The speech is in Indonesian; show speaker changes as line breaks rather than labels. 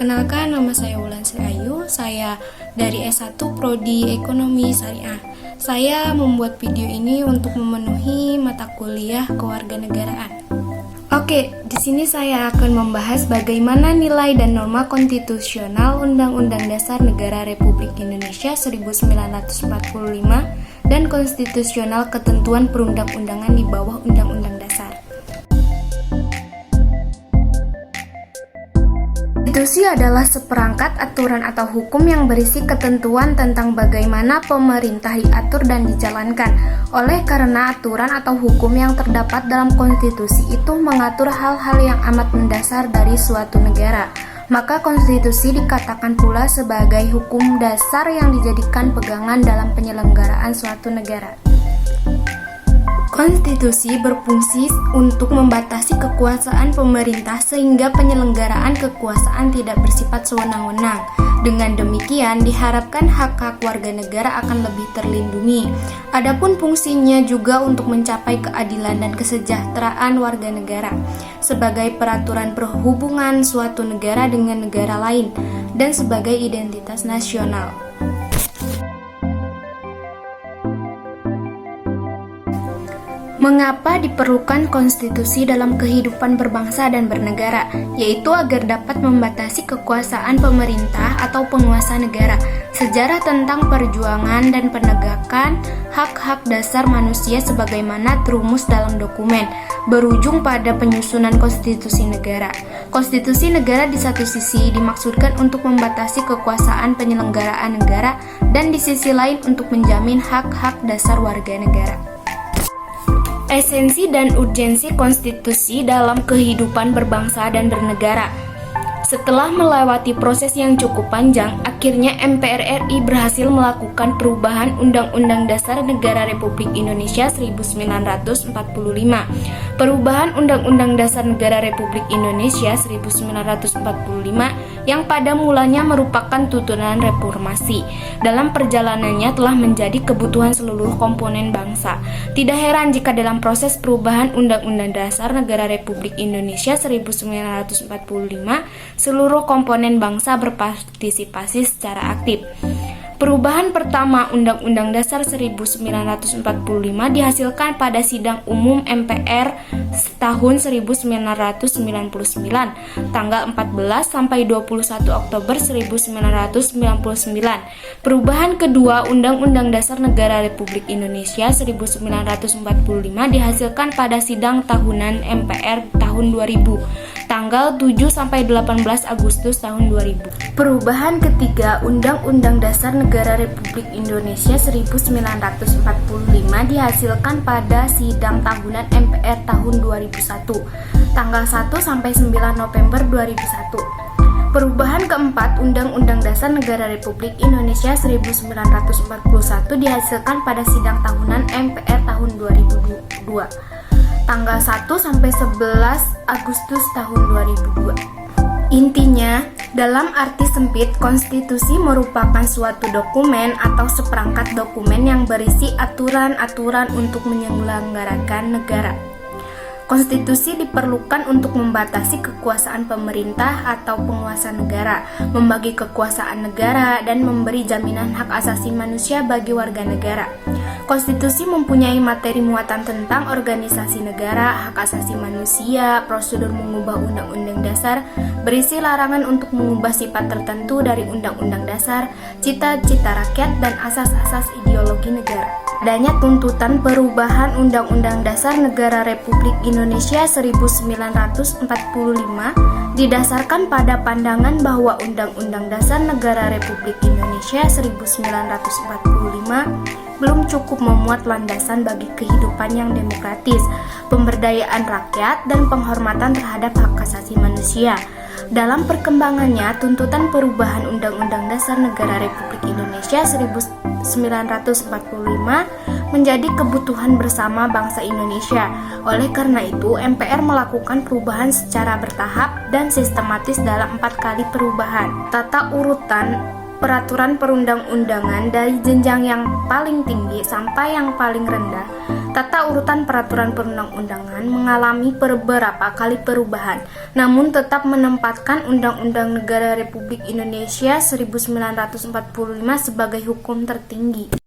Perkenalkan, nama saya Wulan Sri Ayu. Saya dari S1 Prodi Ekonomi Syariah. Saya membuat video ini untuk memenuhi mata kuliah kewarganegaraan. Oke, di sini saya akan membahas bagaimana nilai dan norma konstitusional Undang-Undang Dasar Negara Republik Indonesia 1945 dan konstitusional ketentuan perundang-undangan di bawah Undang-Undang Dasar. Konstitusi adalah seperangkat aturan atau hukum yang berisi ketentuan tentang bagaimana pemerintah diatur dan dijalankan. Oleh karena aturan atau hukum yang terdapat dalam konstitusi itu mengatur hal-hal yang amat mendasar dari suatu negara, maka konstitusi dikatakan pula sebagai hukum dasar yang dijadikan pegangan dalam penyelenggaraan suatu negara. Konstitusi berfungsi untuk membatasi kekuasaan pemerintah sehingga penyelenggaraan kekuasaan tidak bersifat sewenang-wenang. Dengan demikian, diharapkan hak-hak warga negara akan lebih terlindungi. Adapun fungsinya juga untuk mencapai keadilan dan kesejahteraan warga negara sebagai peraturan perhubungan suatu negara dengan negara lain dan sebagai identitas nasional. Mengapa diperlukan konstitusi dalam kehidupan berbangsa dan bernegara? Yaitu agar dapat membatasi kekuasaan pemerintah atau penguasa negara. Sejarah tentang perjuangan dan penegakan hak-hak dasar manusia sebagaimana terumus dalam dokumen, berujung pada penyusunan konstitusi negara. Konstitusi negara di satu sisi dimaksudkan untuk membatasi kekuasaan penyelenggaraan negara dan di sisi lain untuk menjamin hak-hak dasar warga negara. Esensi dan urgensi konstitusi dalam kehidupan berbangsa dan bernegara. Setelah melewati proses yang cukup panjang, akhirnya MPR RI berhasil melakukan perubahan Undang-Undang Dasar Negara Republik Indonesia 1945. Perubahan Undang-Undang Dasar Negara Republik Indonesia 1945 yang pada mulanya merupakan turunan reformasi. Dalam perjalanannya telah menjadi kebutuhan seluruh komponen bangsa. Tidak heran jika dalam proses perubahan Undang-Undang Dasar Negara Republik Indonesia 1945 seluruh komponen bangsa berpartisipasi secara aktif. Perubahan pertama Undang-Undang Dasar 1945 dihasilkan pada Sidang Umum MPR tahun 1999, tanggal 14 sampai 21 Oktober 1999. Perubahan kedua Undang-Undang Dasar Negara Republik Indonesia 1945 dihasilkan pada Sidang Tahunan MPR tahun 2000, tanggal 7 sampai 18 Agustus tahun 2000. Perubahan ketiga Undang-Undang Dasar Negara Republik Indonesia 1945 dihasilkan pada Sidang Tahunan MPR tahun 2001, tanggal 1 sampai 9 November 2001. Perubahan keempat Undang-Undang Dasar Negara Republik Indonesia 1941 dihasilkan pada Sidang Tahunan MPR tahun 2002, tanggal 1 sampai 11 Agustus tahun 2002. Intinya, dalam arti sempit, konstitusi merupakan suatu dokumen atau seperangkat dokumen yang berisi aturan-aturan untuk menyelenggarakan negara. Konstitusi diperlukan untuk membatasi kekuasaan pemerintah atau penguasa negara, membagi kekuasaan negara, dan memberi jaminan hak asasi manusia bagi warga negara. Konstitusi mempunyai materi muatan tentang organisasi negara, hak asasi manusia, prosedur mengubah undang-undang dasar, berisi larangan untuk mengubah sifat tertentu dari undang-undang dasar, cita-cita rakyat, dan asas-asas ideologi negara. Adanya tuntutan perubahan Undang-Undang Dasar Negara Republik Indonesia 1945 didasarkan pada pandangan bahwa Undang-Undang Dasar Negara Republik Indonesia 1945 belum cukup memuat landasan bagi kehidupan yang demokratis, pemberdayaan rakyat, dan penghormatan terhadap hak asasi manusia. Dalam perkembangannya, tuntutan perubahan Undang-Undang Dasar Negara Republik Indonesia 1945 menjadi kebutuhan bersama bangsa Indonesia. Oleh karena itu, MPR melakukan perubahan secara bertahap dan sistematis dalam 4 kali perubahan. Tata urutan peraturan perundang-undangan dari jenjang yang paling tinggi sampai yang paling rendah Tata urutan peraturan perundang-undangan mengalami beberapa kali perubahan, namun tetap menempatkan Undang-Undang Negara Republik Indonesia 1945 sebagai hukum tertinggi.